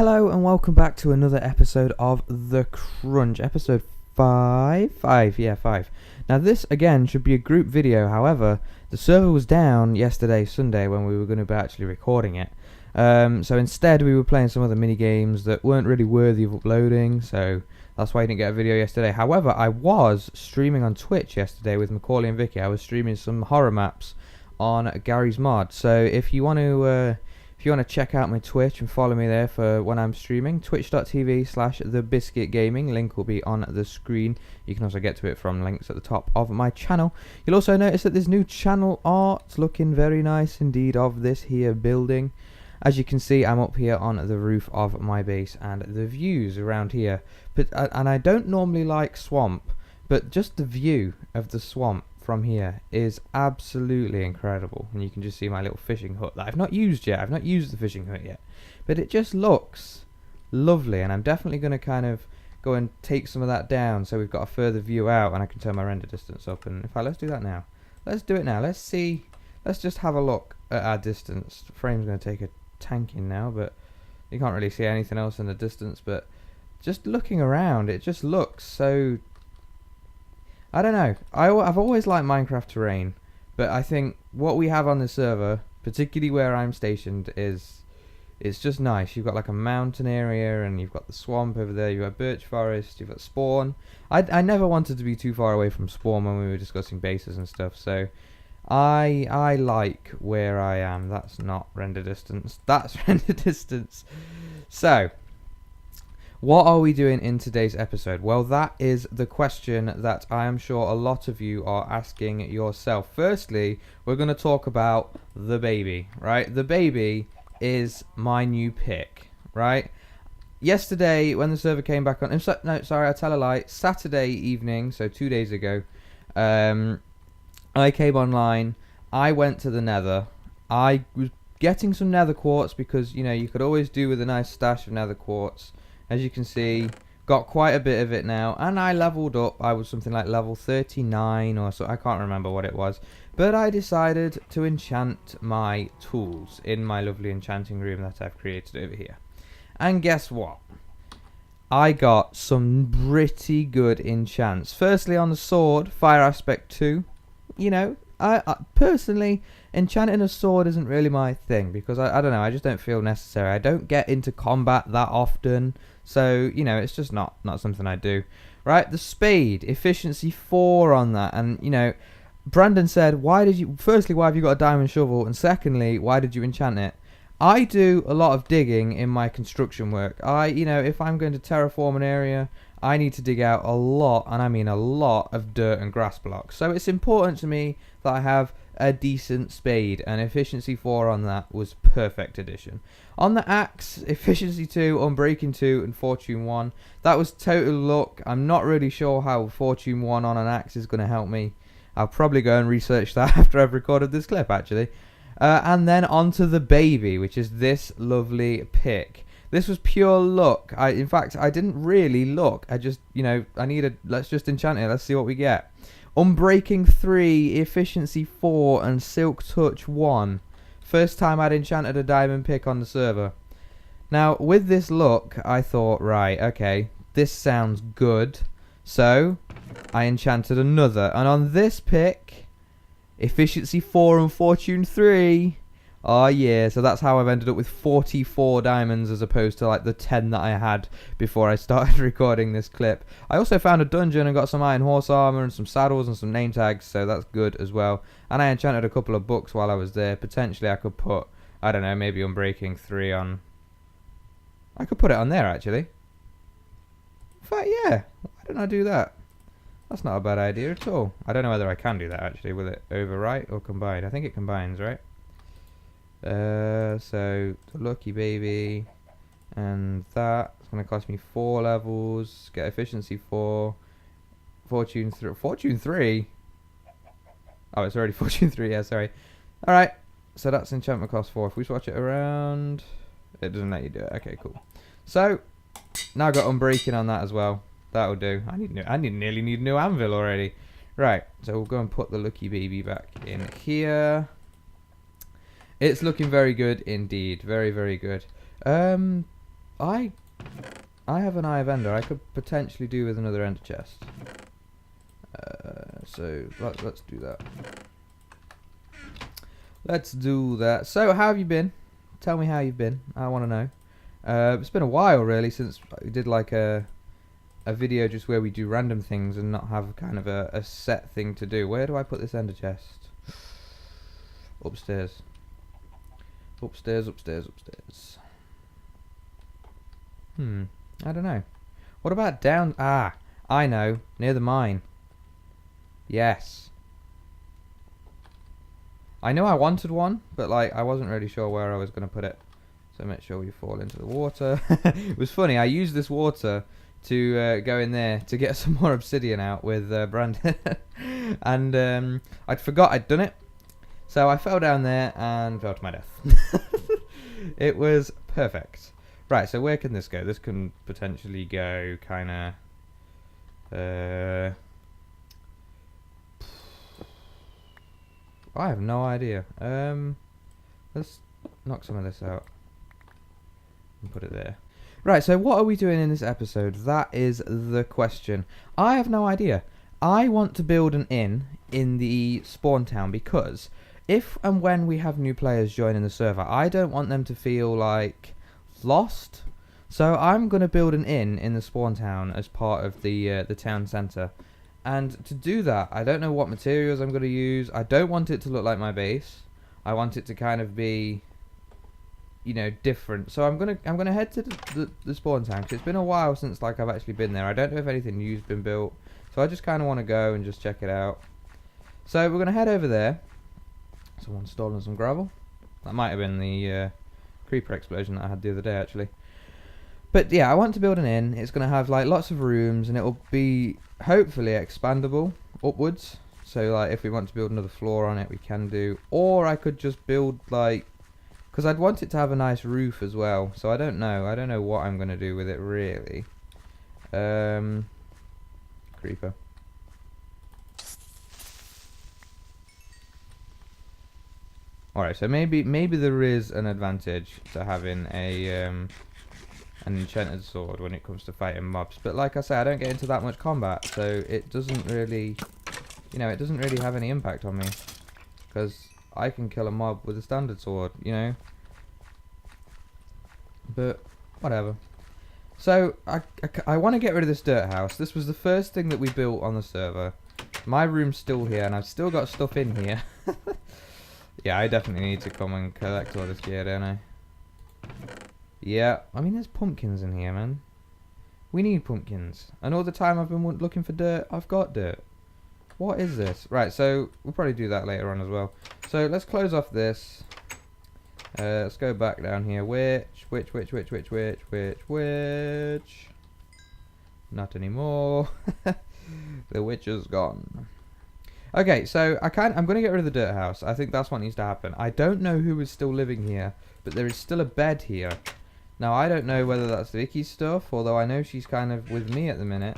Hello and welcome back to another episode of The Crunch, episode 5. Now this again should be a group video, however, the server was down yesterday, Sunday, when we were going to be actually recording it. So instead we were playing some other mini games that weren't really worthy of uploading, so that's why I didn't get a video yesterday. However, I was streaming on Twitch yesterday with Macaulay and Vicky. I was streaming some horror maps on Gary's Mod, so if you want to check out my Twitch and follow me there for when I'm streaming, twitch.tv/thebiscuitgaming. Link will be on the screen. You can also get to it from links at the top of my channel. You'll also notice that there's new channel art looking very nice indeed of this here building. As you can see, I'm up here on the roof of my base, and the views around here. And I don't normally like swamp, but just the view of the swamp from here is absolutely incredible. And you can just see my little fishing hut that I've not used yet. I've not used the fishing hut yet, but it just looks lovely, and I'm definitely going to kind of go and take some of that down so we've got a further view out, and I can turn my render distance up. And in fact, let's do that now. Let's do it now. Let's see. Let's just have a look at our distance. The frame's going to take a tanking now, but you can't really see anything else in the distance. But just looking around, it just looks so, I don't know. I've always liked Minecraft terrain, but I think what we have on the server, particularly where I'm stationed, it's just nice. You've got like a mountain area, and you've got the swamp over there. You've got birch forest. You've got spawn. I never wanted to be too far away from spawn when we were discussing bases and stuff. So I like where I am. That's not render distance. That's render distance. So, what are we doing in today's episode? Well, that is the question that I am sure a lot of you are asking yourself. Firstly, we're going to talk about the baby, right? The baby is my new pick, right? Yesterday, when the server came back on... no, sorry, I tell a lie. Saturday evening, so 2 days ago, I came online. I went to the nether. I was getting some nether quartz because, you know, you could always do with a nice stash of nether quartz. As you can see, got quite a bit of it now, and I leveled up. I was something like level 39 or so, I can't remember what it was, but I decided to enchant my tools in my lovely enchanting room that I've created over here. And guess what? I got some pretty good enchants. Firstly, on the sword, fire aspect 2. You know, I personally, enchanting a sword isn't really my thing, because I don't know, I just don't feel necessary. I don't get into combat that often, so, you know, it's just not something I do. Right, the spade, efficiency 4 on that, and, you know, Brandon said, firstly, why have you got a diamond shovel, and secondly, why did you enchant it? I do a lot of digging in my construction work. You know, if I'm going to terraform an area, I need to dig out a lot, and I mean a lot, of dirt and grass blocks. So it's important to me that I have a decent spade, and efficiency 4 on that was perfect addition. On the axe, efficiency 2, unbreaking 2, and fortune 1. That was total luck. I'm not really sure how fortune 1 on an axe is going to help me. I'll probably go and research that after I've recorded this clip, actually. And then onto the baby, which is this lovely pick. This was pure luck. In fact, I didn't really look. I just, you know, let's just enchant it. Let's see what we get. Unbreaking 3, efficiency 4, and silk touch 1. First time I'd enchanted a diamond pick on the server. Now, with this luck, I thought, right, okay, this sounds good. So, I enchanted another. And on this pick, efficiency 4 and fortune 3. Oh yeah, so that's how I've ended up with 44 diamonds as opposed to like the 10 that I had before I started recording this clip. I also found a dungeon and got some iron horse armor and some saddles and some name tags, so that's good as well. And I enchanted a couple of books while I was there. Potentially I could put, I don't know, maybe Unbreaking 3 on. I could put it on there actually. In fact, yeah, why didn't I do that? That's not a bad idea at all. I don't know whether I can do that actually. Will it overwrite or combine? I think it combines, right? So the lucky baby, and that's going to cost me 4 levels. Get efficiency 4, fortune 3. Fortune 3. Oh, it's already fortune 3. Yeah, sorry. All right. So that's enchantment cost 4. If we swatch it around, it doesn't let you do it. Okay, cool. So now I've got unbreaking on that as well. That'll do. I nearly need a new anvil already. Right. So we'll go and put the lucky baby back in here. It's looking very good indeed. Very, very good. I have an eye of ender. I could potentially do with another ender chest. So let's do that. Let's do that. So how have you been? Tell me how you've been. I want to know. It's been a while really since we did like a video just where we do random things and not have kind of a set thing to do. Where do I put this ender chest? Upstairs. Upstairs. I don't know. What about down? Ah, I know. Near the mine. Yes. I know I wanted one, but like I wasn't really sure where I was going to put it. So make sure you fall into the water. It was funny. I used this water to go in there to get some more obsidian out with Brandon. And I'd forgot I'd done it. So I fell down there and fell to my death. It was perfect. Right, so where can this go? This can potentially go kind of... I have no idea. Let's knock some of this out and put it there. Right, so what are we doing in this episode? That is the question. I have no idea. I want to build an inn in the spawn town because if and when we have new players joining the server, I don't want them to feel like lost. So I'm going to build an inn in the spawn town as part of the town centre. And to do that, I don't know what materials I'm going to use. I don't want it to look like my base. I want it to kind of be, you know, different. So I'm gonna head to the spawn town because it's been a while since like I've actually been there. I don't know if anything new's been built, so I just kind of want to go and just check it out. So we're gonna head over there. Someone's stolen some gravel. That might have been the creeper explosion that I had the other day actually. But yeah, I want to build an inn. It's going to have like lots of rooms and it will be hopefully expandable upwards. So like if we want to build another floor on it, we can do. Or I could just build like... Because I'd want it to have a nice roof as well. So I don't know. I don't know what I'm going to do with it really. Creeper. Alright, so maybe there is an advantage to having an enchanted sword when it comes to fighting mobs, but like I say, I don't get into that much combat, so it doesn't really, you know, it doesn't really have any impact on me, because I can kill a mob with a standard sword, you know, but whatever. So I want to get rid of this dirt house. This was the first thing that we built on the server. My room's still here and I've still got stuff in here. Yeah, I definitely need to come and collect all this gear, don't I? Yeah, I mean, there's pumpkins in here, man. We need pumpkins. And all the time I've been looking for dirt, I've got dirt. What is this? Right, so we'll probably do that later on as well. So let's close off this. Let's go back down here. Which? Not anymore. The witch is gone. Okay, so I'm going to get rid of the dirt house. I think that's what needs to happen. I don't know who is still living here, but there is still a bed here. Now, I don't know whether that's Vicky's stuff, although I know she's kind of with me at the minute.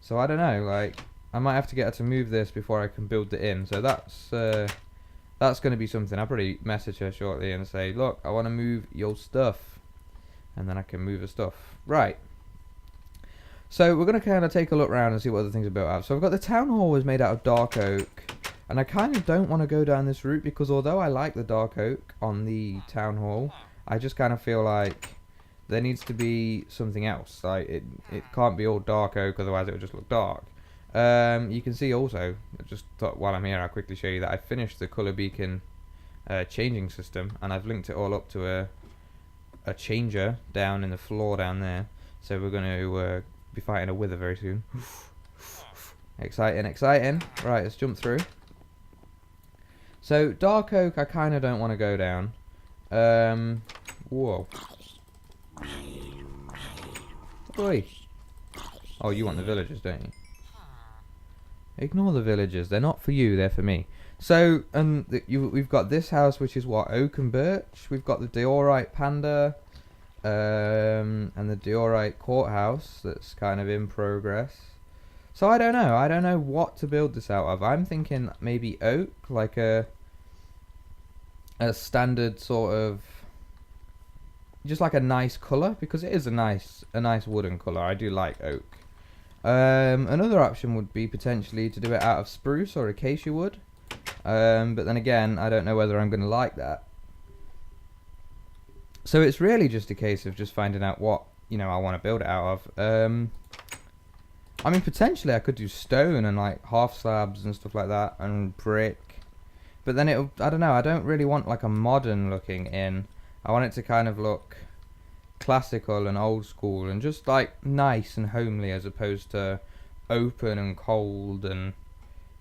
So, I don't know, like, I might have to get her to move this before I can build the inn. So, that's going to be something. I'll probably message her shortly and say, look, I want to move your stuff. And then I can move her stuff. Right. So, we're going to kind of take a look around and see what other things are built out. So, I've got the town hall was made out of dark oak. And I kind of don't want to go down this route because although I like the dark oak on the town hall, I just kind of feel like there needs to be something else. Like it can't be all dark oak, otherwise it would just look dark. You can see also, I just thought while I'm here, I'll quickly show you that I finished the colour beacon changing system, and I've linked it all up to a changer down in the floor down there. So we're going to be fighting a wither very soon. Exciting, exciting. Right, let's jump through. So dark oak, I kind of don't want to go down. Whoa. Oi. Oh, you want the villagers, don't you? Ignore the villagers. They're not for you. They're for me. So, we've got this house, which is what, oak and birch. We've got the diorite panda, and the diorite courthouse that's kind of in progress. So I don't know. I don't know what to build this out of. I'm thinking maybe oak, like a standard sort of, just like a nice colour, because it is a nice wooden colour. I do like oak. Another option would be potentially to do it out of spruce or acacia wood, but then again, I don't know whether I'm going to like that. So it's really just a case of just finding out what, you know, I want to build it out of. I mean, potentially I could do stone and like half slabs and stuff like that, and brick, but then I don't know, I don't really want like a modern looking inn. I want it to kind of look classical and old school and just like nice and homely, as opposed to open and cold, and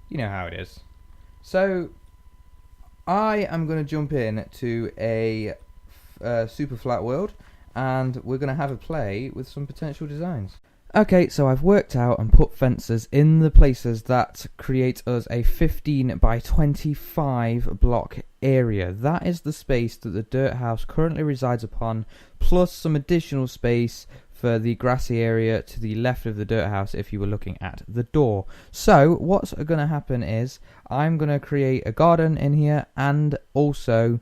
you know how it is. So I am going to jump in to a super flat world, and we're going to have a play with some potential designs. Okay, so I've worked out and put fences in the places that create us a 15 by 25 block area. That is the space that the dirt house currently resides upon, plus some additional space for the grassy area to the left of the dirt house if you were looking at the door. So what's going to happen is I'm going to create a garden in here, and also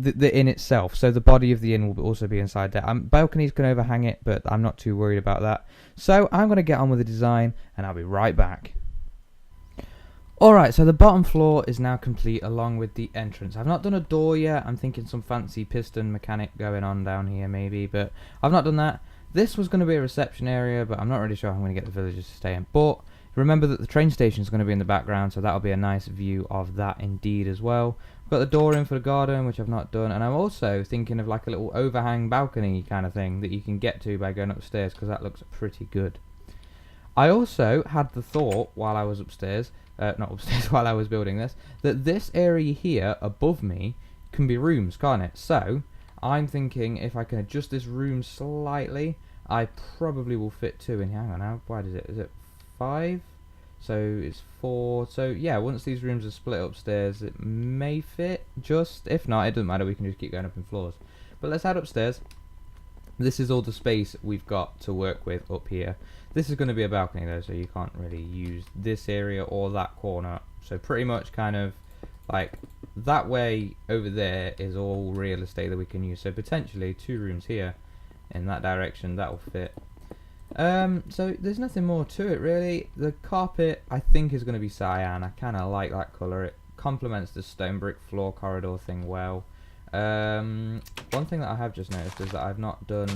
the inn itself, so the body of the inn will also be inside there. Balconies can overhang it, but I'm not too worried about that. So I'm going to get on with the design, and I'll be right back. Alright, so the bottom floor is now complete, along with the entrance. I've not done a door yet. I'm thinking some fancy piston mechanic going on down here maybe, but I've not done that. This was going to be a reception area, but I'm not really sure how I'm going to get the villagers to stay in. But remember that the train station is going to be in the background, so that'll be a nice view of that indeed as well. Got the door in for the garden, which I've not done, and I'm also thinking of like a little overhang balcony kind of thing that you can get to by going upstairs, because that looks pretty good. I also had the thought while I was upstairs, not upstairs, while I was building this, that this area here above me can be rooms, can't it? So I'm thinking if I can adjust this room slightly, I probably will fit two in here. Hang on, how wide is it 5? So it's 4. So yeah, once these rooms are split upstairs, it may fit. Just if not, it doesn't matter, we can just keep going up in floors. But let's head upstairs. This is all the space we've got to work with up here. This is going to be a balcony though, so you can't really use this area or that corner. So pretty much kind of like that way over there is all real estate that we can use. So potentially 2 rooms here in that direction, that will fit. So there's nothing more to it really. The carpet I think is going to be cyan. I kind of like that colour. It complements the stone brick floor corridor thing well. One thing that I have just noticed is that I've not done,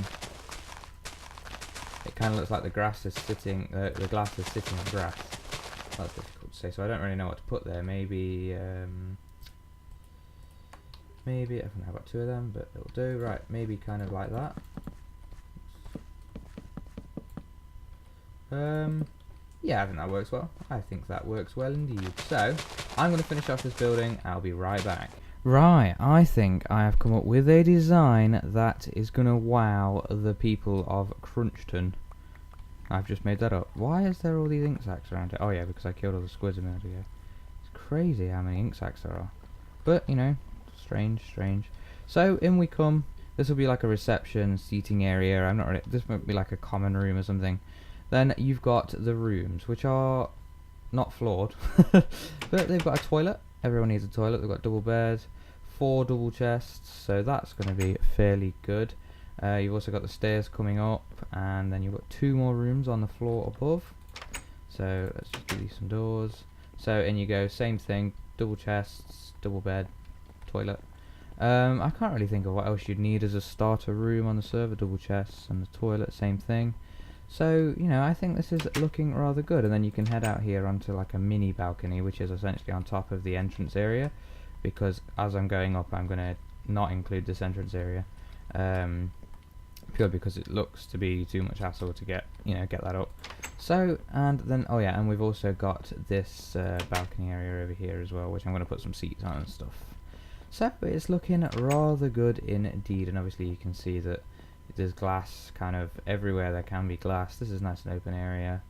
it kind of looks like the grass is sitting, the glass is sitting on grass. That's difficult to say, so I don't really know what to put there. Maybe maybe I can have about 2 of them, but it'll do. Right, maybe kind of like that. Yeah, I think that works well. I think that works well indeed. So, I'm going to finish off this building. I'll be right back. Right, I think I have come up with a design that is going to wow the people of Crunchton. I've just made that up. Why is there all these ink sacs around it? Oh yeah, because I killed all the squids a minute ago. It's crazy how many ink sacs there are. But, you know, strange. So, in we come. This will be like a reception seating area. I'm not really, this might be like a common room or something. Then you've got the rooms, which are not floored, but they've got a toilet. Everyone needs a toilet. They've got double beds, 4 double chests, so that's going to be fairly good. You've also got the stairs coming up, and then you've got 2 more rooms on the floor above. So let's just give these some doors. So in you go, same thing, double chests, double bed, toilet. I can't really think of what else you'd need as a starter room on the server. Double chests and the toilet, same thing. So, you know, I think this is looking rather good. And then you can head out here onto like a mini balcony, which is essentially on top of the entrance area, because as I'm going up, I'm going to not include this entrance area, purely because it looks to be too much hassle to get that up. So, and then, oh yeah, and we've also got this balcony area over here as well, which I'm going to put some seats on and stuff. So, it's looking rather good indeed, and obviously you can see that there's glass kind of everywhere. There can be glass. This is a nice and open area.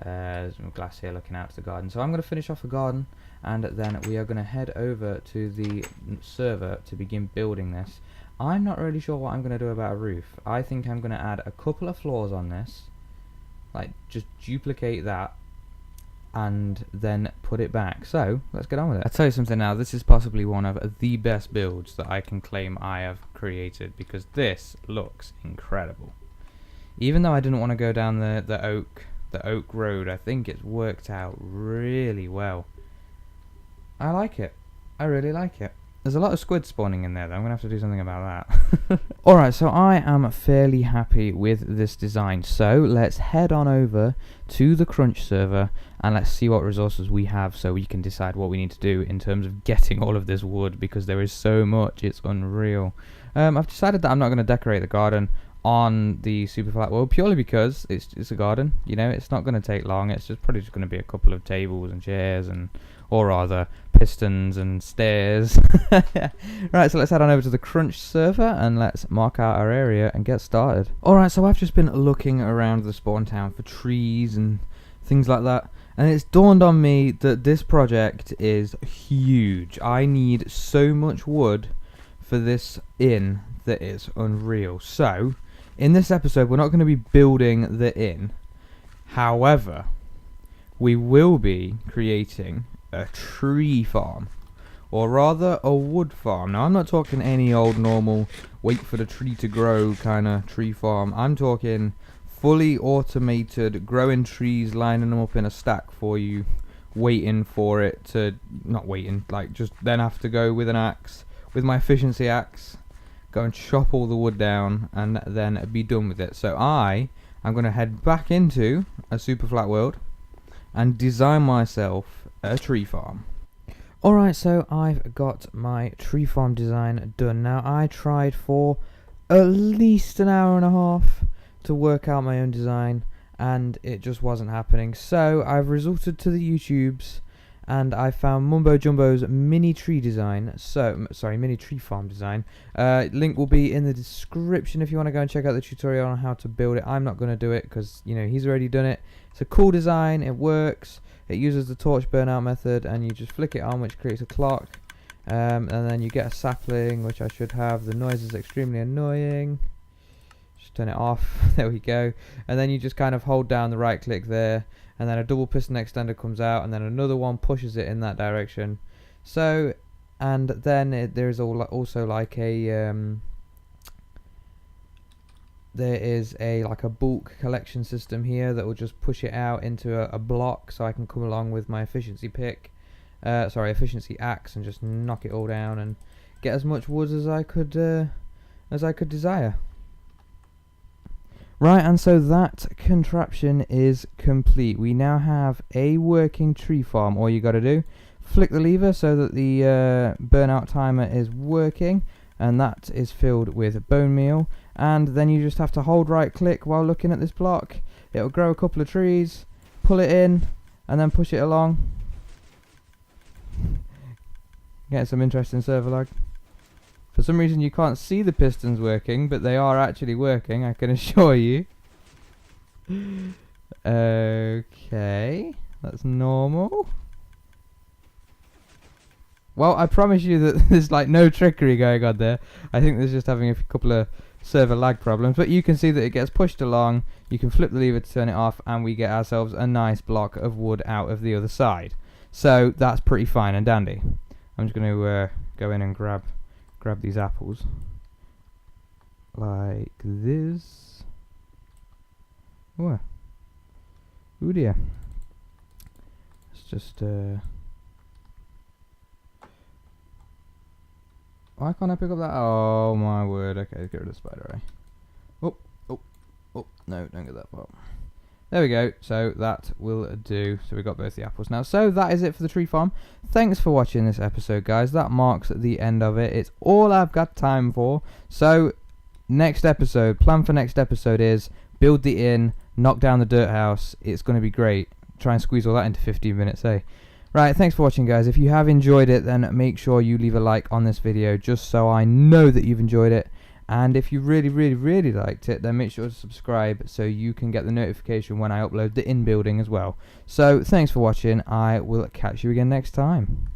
There's some glass here looking out to the garden. So I'm going to finish off the garden, and then we are going to head over to the server to begin building this. I'm not really sure what I'm going to do about a roof. I think I'm going to add a couple of floors on this, like just duplicate that, and then put it back. So let's get on with it. I'll tell you something now, this is possibly one of the best builds that I can claim I have created, because this looks incredible. Even though I didn't want to go down the oak road, I think it's worked out really well. I like it. I really like it. There's a lot of squid spawning in there though. I'm going to have to do something about that. Alright, so I am fairly happy with this design. So let's head on over to the Crunch server and let's see what resources we have so we can decide what we need to do in terms of getting all of this wood, because there is so much, it's unreal. I've decided that I'm not going to decorate the garden on the super flat world purely because it's a garden, you know, it's not going to take long. It's just probably just going to be a couple of tables and chairs, and or rather pistons and stairs. Right, so let's head on over to the Crunch server and let's mark out our area and get started. Alright, so I've just been looking around the spawn town for trees and things like that, and it's dawned on me that this project is huge. I need so much wood for this inn that is unreal. So in this episode we're not going to be building the inn, however we will be creating a tree farm, or rather a wood farm. Now I'm not talking any old normal wait for the tree to grow kind of tree farm. I'm talking fully automated, growing trees, lining them up in a stack for you, waiting for it to, not waiting, like just then have to go with an axe, with my efficiency axe, go and chop all the wood down and then be done with it. So I am going to head back into a super flat world and design myself a tree farm. Alright, so I've got my tree farm design done. Now I tried for at least an hour and a half to work out my own design and it just wasn't happening. So I've resorted to the YouTubes and I found Mumbo Jumbo's mini tree design. So, sorry, mini tree farm design. Link will be in the description if you want to go and check out the tutorial on how to build it. I'm not going to do it because, you know, he's already done it. It's a cool design, it works. It uses the torch burnout method and you just flick it on, which creates a clock. And then you get a sapling, which I should have. The noise is extremely annoying. Just turn it off. There we go. And then you just kind of hold down the right click there, and then a double piston extender comes out, and then another one pushes it in that direction. So, and then there is also like a there is like a bulk collection system here that will just push it out into a block, so I can come along with my efficiency pick, efficiency axe, and just knock it all down and get as much wood as I could desire. Right, and so that contraption is complete. We now have a working tree farm. All you got to do, flick the lever so that the burnout timer is working, and that is filled with bone meal. And then you just have to hold right click while looking at this block. It'll grow a couple of trees, pull it in, and then push it along. Get some interesting server lag. For some reason you can't see the pistons working, but they are actually working, I can assure you. Okay, that's normal. Well, I promise you that there's like no trickery going on there. I think there's just having a couple of server lag problems, but you can see that it gets pushed along. You can flip the lever to turn it off, and we get ourselves a nice block of wood out of the other side. So that's pretty fine and dandy. I'm just going to go in and grab these apples like this. Oh dear. Let's just why can't I pick up that? Oh my word. Okay, let's get rid of the spider eye. Oh, no, don't get that part. There we go, so that will do. So we've got both the apples now. So that is it for the tree farm. Thanks for watching this episode, guys. That marks the end of it. It's all I've got time for. So next episode, plan for next episode is build the inn, knock down the dirt house. It's going to be great. Try and squeeze all that into 15 minutes, eh? Right, thanks for watching, guys. If you have enjoyed it, then make sure you leave a like on this video just so I know that you've enjoyed it. And if you really liked it, then make sure to subscribe so you can get the notification when I upload the in building as well. So thanks for watching. I will catch you again next time.